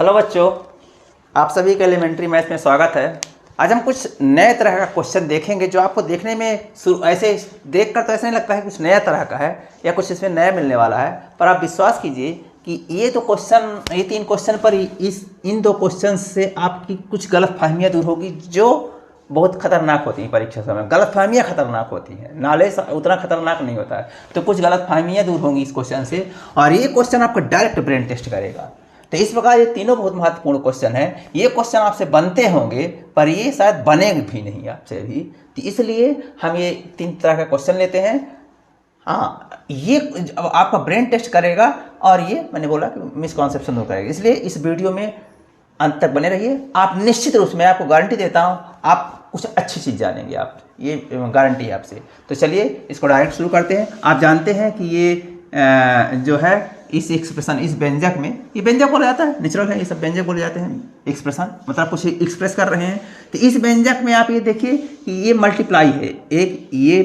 Hello बच्चों, आप सभी का एलिमेंट्री मैथ में स्वागत है। आज हम कुछ नए तरह का क्वेश्चन देखेंगे जो आपको देखने में ऐसे देखकर तो ऐसा नहीं लगता है कुछ नया तरह का है या कुछ इसमें नया मिलने वाला है, पर आप विश्वास कीजिए कि ये तीन क्वेश्चन पर इन दो क्वेश्चन से आपकी कुछ गलतफहमियां दूर होगी जो बहुत खतरनाक होती हैं। परीक्षा समय गलतफहमियां खतरनाक होती हैं, नॉलेज उतना खतरनाक नहीं होता है। तो कुछ गलतफहमियां दूर होंगी इस क्वेश्चन से, और ये क्वेश्चन आपका डायरेक्ट ब्रेन टेस्ट करेगा। तो इस प्रकार ये तीनों बहुत महत्वपूर्ण क्वेश्चन है। ये क्वेश्चन आपसे बनते होंगे पर ये शायद बने भी नहीं आपसे भी, तो इसलिए हम ये तीन तरह का क्वेश्चन लेते हैं। हाँ, ये आपका ब्रेन टेस्ट करेगा और ये मैंने बोला कि मिसकॉन्सेप्शन दूर करेगा। इसलिए इस वीडियो में अंत तक बने रहिए। आप निश्चित रूप से, मैं आपको गारंटी देता हूँ, आप कुछ अच्छी चीज़ जानेंगे, आप ये गारंटी है आपसे। तो चलिए इसको डायरेक्ट शुरू करते हैं। आप जानते हैं कि ये जो है इस एक्सप्रेशन, इस व्यंजक में, ये व्यंजक बोला जाता है, नेचुरल है, ये सब व्यंजक बोले जाते हैं। एक्सप्रेशन मतलब कुछ एक्सप्रेस कर रहे हैं। तो इस व्यंजक में आप ये देखिए कि ये मल्टीप्लाई है, एक ये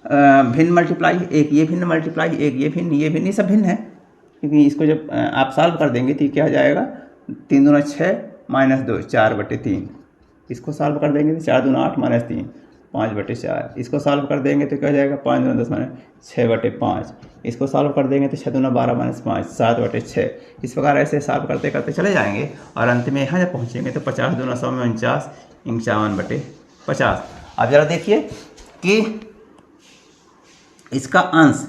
भिन्न मल्टीप्लाई है, एक ये भिन्न मल्टीप्लाई, एक ये भिन्न, ये सब भिन्न है। क्योंकि इसको जब आप सॉल्व कर देंगे तो ये क्या हो जाएगा, 3 दूना 6 माइनस 2 4/3। इसको सॉल्व कर देंगे तो 4 दूना 8 माइनस 3 5/4। इसको सॉल्व कर देंगे तो क्या हो जाएगा, 5 दूना 10 माइनस 6/5। इसको सॉल्व कर देंगे तो 6 दूना 12 माइनस 5 7/6। इस प्रकार ऐसे सॉल्व करते करते चले जाएंगे और अंत में यहाँ जब पहुँचेंगे तो 50 दूना 100 में 49 51/50। अब जरा देखिए कि इसका अंश,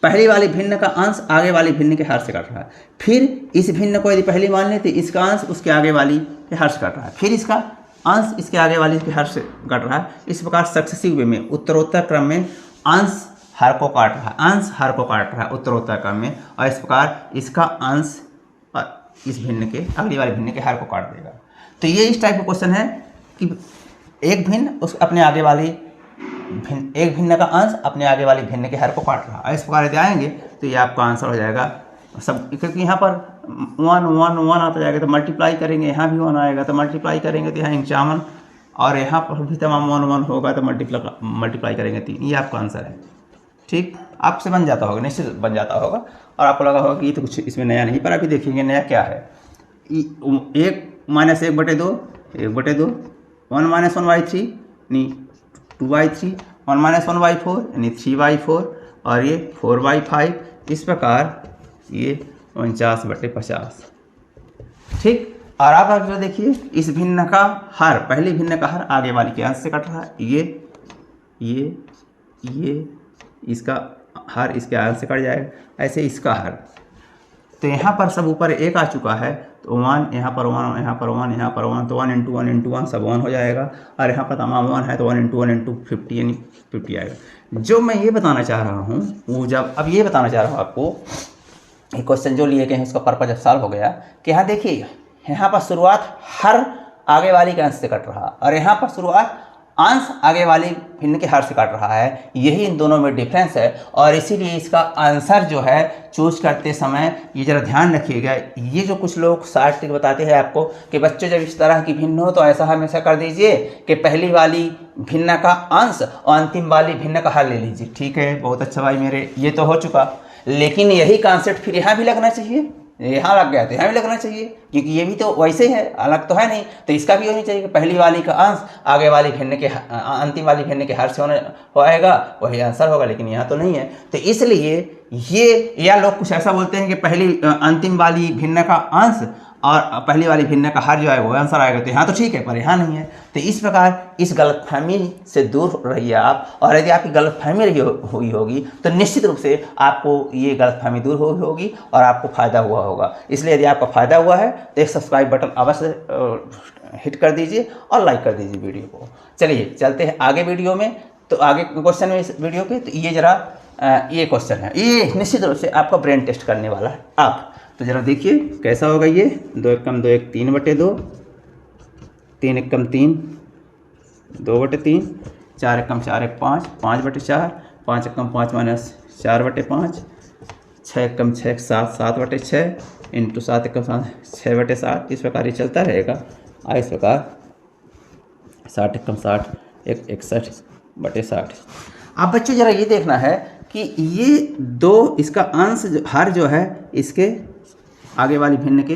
पहली वाली भिन्न का अंश आगे वाली भिन्न के हर से कट रहा है। फिर इस भिन्न को यदि पहली मान लें तो इसका अंश उसके आगे वाली के हर से कट रहा है। फिर इसका अंश इसके आगे वाली के हर से कट रहा है। इस प्रकार सक्सेसिव वे में, उत्तरोत्तर क्रम में अंश हर को काट रहा है, अंश हर को काट रहा है उत्तरोत्तर क्रम में। और इस प्रकार इसका अंश इस भिन्न के अगली वाली भिन्न के हर को काट देगा। तो ये इस टाइप का क्वेश्चन है कि एक भिन्न उस अपने आगे वाली भिन्न, एक भिन्न का अंश अपने आगे वाली भिन्न के हर को काट रहा है। इस प्रकार यदि आएंगे तो ये आपका आंसर हो जाएगा सब। क्योंकि यहाँ पर 1 1 1 आता जाएगा तो मल्टीप्लाई करेंगे, यहाँ भी 1 आएगा तो मल्टीप्लाई करेंगे तो यहाँ 51, और यहाँ पर भी तमाम 1 1 होगा तो मल्टीप्लाई करेंगे 3। ये आपका आंसर है। ठीक, आपसे बन जाता होगा, निश्चित बन जाता होगा, और आपको लगा होगा कि ये तो कुछ इसमें नया नहीं, पर अभी देखेंगे नया क्या है। 1 माइनस 1/2 1/2, 1 माइनस 1/3 यानी 2/3, 1 माइनस 1/4 यानी 3/4, और ये 4/5। इस प्रकार ये 49/50। ठीक, और आप अगर देखिए इस भिन्न का हर, पहली भिन्न का हर आगे वाली के अंश से कट रहा है। ये इसका हर इसके अंश से कट जाएगा, ऐसे इसका हर। तो यहाँ पर सब ऊपर 1 आ चुका है तो 1, यहाँ पर 1, यहाँ पर 1, यहाँ पर 1, तो 1 × 1 × 1 सब 1 हो जाएगा। और यहाँ पर तमाम 1 है तो 1 × 1 × 50 यानी 50 आएगा। जो मैं ये बताना चाह रहा हूँ वो, जब अब ये बताना चाह रहा हूँ आपको, ये क्वेश्चन जो लिए गए हैं उसका पर्पज अब सॉल्व हो गया कि यहाँ देखिए, यहाँ पर शुरुआत हर आगे वाली के अंश से कट रहा और यहाँ पर शुरुआत अंश आगे वाली भिन्न के हर से काट रहा है। यही इन दोनों में डिफरेंस है, और इसीलिए इसका आंसर जो है चूज करते समय ये जरा ध्यान रखिएगा। ये जो कुछ लोग शॉर्ट ट्रिक बताते हैं आपको कि बच्चों जब इस तरह की भिन्न हो तो ऐसा हमेशा कर दीजिए कि पहली वाली भिन्न का अंश और अंतिम वाली भिन्न का हर ले लीजिए। ठीक है, बहुत अच्छा भाई मेरे, ये तो हो चुका, लेकिन यही कॉन्सेप्ट फिर यहाँ भी लगना चाहिए। यहाँ लग गया तो यहाँ भी लगना चाहिए, क्योंकि ये भी तो वैसे ही है, अलग तो है नहीं। तो इसका भी होनी चाहिए कि पहली वाली का अंश आगे वाली भिन्न के अंतिम वाली भिन्न के हर से होएगा, वही आंसर होगा। लेकिन यहाँ तो नहीं है, तो इसलिए ये, या लोग कुछ ऐसा बोलते हैं कि पहली अंतिम वाली भिन्न का अंश और पहली वाली भिन्न का हर जो है वो आंसर आएगा। तो यहाँ तो ठीक है पर यहाँ नहीं है। तो इस प्रकार इस गलतफहमी से दूर रहिए आप, और यदि आपकी गलतफहमी हुई होगी तो निश्चित रूप से आपको ये गलतफहमी दूर हुई होगी और आपको फ़ायदा हुआ होगा। इसलिए यदि आपका फ़ायदा हुआ है तो एक सब्सक्राइब बटन अवश्य हिट कर दीजिए और लाइक कर दीजिए वीडियो को। चलिए चलते हैं आगे वीडियो में, तो आगे क्वेश्चन में इस वीडियो के, तो ये जरा ये क्वेश्चन है, ये निश्चित रूप से आपका ब्रेन टेस्ट करने वाला है आप। तो जरा देखिए कैसा होगा ये। 2 × 2 = 3/2, 3 × 3 2/3, 4 × 4 = 5 5/4, 5 × 5 माइनस 4/5, 6 × 6 = 7 7/6, इंटू 7 × 7 6/7। इस प्रकार ये चलता रहेगा। और इस प्रकार 60 × 60 = 61/60। अब बच्चों जरा ये देखना है कि ये दो, इसका अंश हर जो है इसके आगे वाली भिन्न के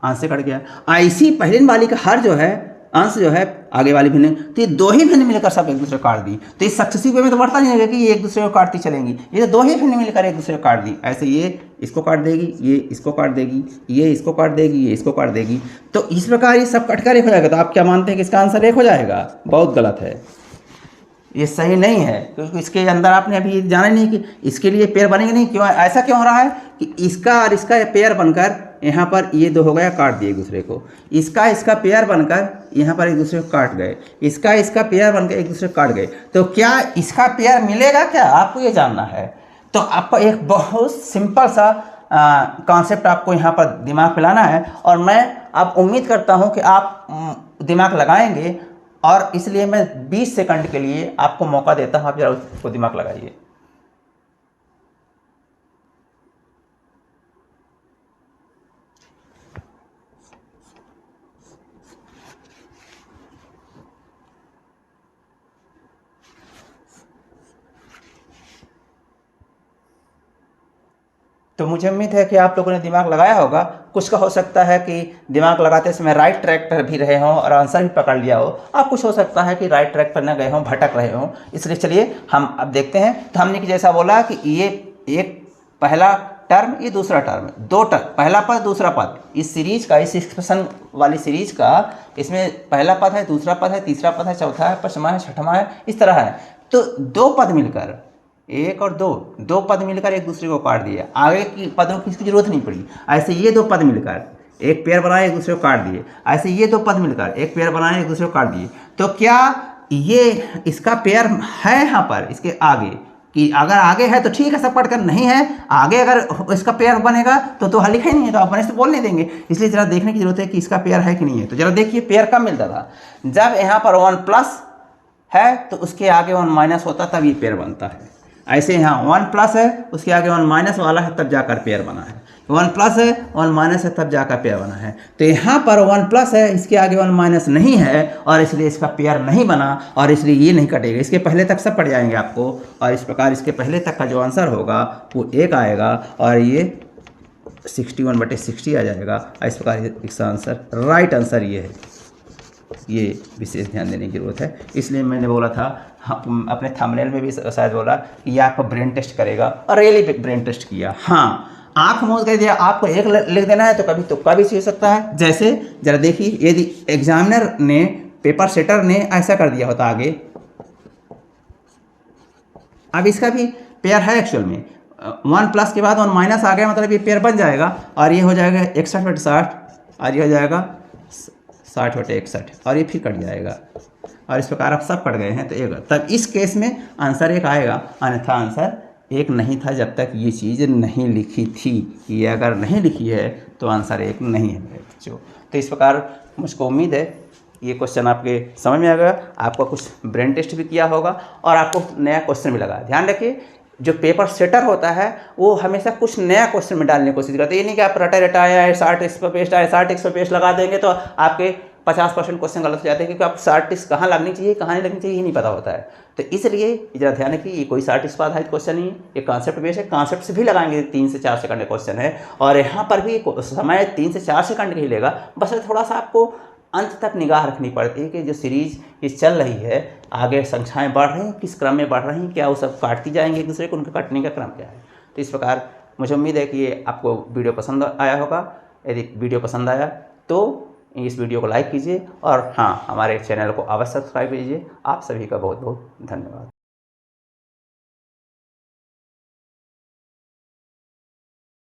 अंश से कट गया। ऐसी पहले वाली का हर जो है अंश जो है आगे वाली भिन्न, तो ये दो ही भिन्न मिलकर सब एक दूसरे को काट दी। तो इस सक्सेसिव वे में तो बढ़ता नहीं है कि ये एक दूसरे को काटती चलेंगी, ये तो दो ही भिन्न मिलकर एक दूसरे को काट दी। ऐसे ये इसको काट देगी, ये इसको काट देगी, ये इसको काट देगी, ये इसको काट देगी। तो इस प्रकार ये सब कटकर एक हो जाएगा। तो आप क्या मानते हैं कि इसका आंसर एक हो जाएगा? बहुत गलत है, ये सही नहीं है, क्योंकि इसके अंदर आपने अभी जाना नहीं कि इसके लिए पेयर बनेंगे नहीं। क्यों ऐसा क्यों हो रहा है कि इसका और इसका पेयर बनकर यहाँ पर ये दो हो गया, काट दिए एक दूसरे को। इसका पेयर बनकर यहाँ पर एक दूसरे को काट गए, इसका पेयर बनकर एक दूसरे को काट गए। तो क्या इसका पेयर मिलेगा क्या? आपको ये जानना है। तो आपको एक बहुत सिंपल सा कॉन्सेप्ट आपको यहाँ पर दिमाग में लाना है, और मैं अब उम्मीद करता हूँ कि आप दिमाग लगाएंगे, और इसलिए मैं 20 सेकंड के लिए आपको मौका देता हूँ, आप जरा उसको दिमाग लगाइए। तो मुझे उम्मीद है कि आप लोगों ने दिमाग लगाया होगा। कुछ का हो सकता है कि दिमाग लगाते समय राइट ट्रैक पर भी रहे हों और आंसर भी पकड़ लिया हो, और कुछ हो सकता है कि राइट ट्रैक पर न गए हों, भटक रहे हों। इसलिए चलिए हम अब देखते हैं। तो हमने कि जैसा बोला कि ये एक पहला टर्म, ये दूसरा टर्म, दो टर्म, पहला पद दूसरा पद। इस सीरीज का, इस एक्सप्रेशन वाली सीरीज का, इसमें पहला पद है, दूसरा पद है, तीसरा पद है, चौथा है, पांचवा है, छठवां है, इस तरह है। तो दो पद मिलकर, एक और दो पद मिलकर एक दूसरे को काट दिया। आगे की पदों की इसकी जरूरत नहीं पड़ी। ऐसे ये दो पद मिलकर एक पेयर बनाए, एक दूसरे को काट दिए। ऐसे ये दो पद मिलकर एक पेयर बनाए, एक दूसरे को काट दिए। तो क्या ये इसका पेयर है यहाँ पर इसके आगे? कि अगर आगे है तो ठीक है, सब पढ़कर, नहीं है आगे अगर इसका पेयर बनेगा तो हल लिखा ही नहीं है, तो आप बने से बोल नहीं देंगे। इसलिए जरा देखने की जरूरत है कि इसका पेयर है कि नहीं है। तो जरा देखिए, पेयर कब मिलता था? जब यहाँ पर 1 प्लस है तो उसके आगे 1 माइनस होता, तब ये पेयर बनता है। ऐसे यहाँ 1 प्लस है, उसके आगे 1 माइनस वाला है, तब जाकर पेयर बना है। 1 प्लस है, 1 माइनस है, तब जाकर पेयर बना है। तो यहाँ पर 1 प्लस है, इसके आगे 1 माइनस नहीं है, और इसलिए इसका पेयर नहीं बना, और इसलिए ये नहीं कटेगा। इसके पहले तक सब पड़ जाएंगे आपको, और इस प्रकार इसके पहले तक का जो आंसर होगा वो 1 आएगा, और ये 61/60 आ जाएगा। इस प्रकार इसका आंसर, राइट आंसर ये है। ये विशेष ध्यान देने की जरूरत है। इसलिए मैंने बोला था, अपने थंबनेल में भी शायद बोला कि ये आपको ब्रेन टेस्ट करेगा, और रियली ब्रेन टेस्ट किया। हाँ, आंख मूंद कर दिया, आपको एक लिख देना है तो कभी तुक्का भी हो सकता है। जैसे जरा देखिए, यदि एग्जामिनर ने, पेपर सेटर ने ऐसा कर दिया होता आगे, अब इसका भी पेयर है एक्चुअल में। 1 प्लस के बाद 1 माइनस आ गया, मतलब ये पेयर बन जाएगा, और ये हो जाएगा 61/60, और ये हो जाएगा 60/61, और ये फिर कट जाएगा, और इस प्रकार आप सब कट गए हैं तो एक। तब इस केस में आंसर 1 आएगा, अन्यथा आंसर 1 नहीं था जब तक ये चीज़ नहीं लिखी थी। ये अगर नहीं लिखी है तो आंसर 1 नहीं है मेरे बच्चों। तो इस प्रकार मुझको उम्मीद है ये क्वेश्चन आपके समझ में आ गया, आपका कुछ ब्रेन टेस्ट भी किया होगा, और आपको नया क्वेश्चन भी लगा। ध्यान रखिए, जो पेपर सेटर होता है वो हमेशा कुछ नया क्वेश्चन में डालने की कोशिश करते हैं। ये नहीं कि आप रटा आया है, 60 इस पर पेस्ट आया, 60 इस पर पेस्ट लगा देंगे तो आपके 50% क्वेश्चन गलत हो जाते हैं, क्योंकि आप 60 कहाँ लगनी चाहिए, कहाँ नहीं लगनी चाहिए, ये नहीं पता होता है। तो इसलिए जरा ध्यान रखिए, ये कोई 60 पर आधारित क्वेश्चन नहीं है, ये कॉन्सेप्ट बेस्ड है। कॉन्सेप्ट से भी लगाएंगे 3 से 4 सेकंड का क्वेश्चन है, और यहाँ पर भी समय 3 से 4 सेकंड का ही लेगा। बस थोड़ा सा आपको अंत तक निगाह रखनी पड़ती है कि जो सीरीज ये चल रही है, आगे संख्याएं बढ़ रही हैं, किस क्रम में बढ़ रही हैं, क्या वो सब काटती जाएंगे एक दूसरे को, उनका काटने का क्रम क्या है। तो इस प्रकार मुझे उम्मीद है कि ये आपको वीडियो पसंद आया होगा। यदि वीडियो पसंद आया तो इस वीडियो को लाइक कीजिए, और हाँ, हमारे चैनल को अवश्य सब्सक्राइब कीजिए। आप सभी का बहुत बहुत धन्यवाद।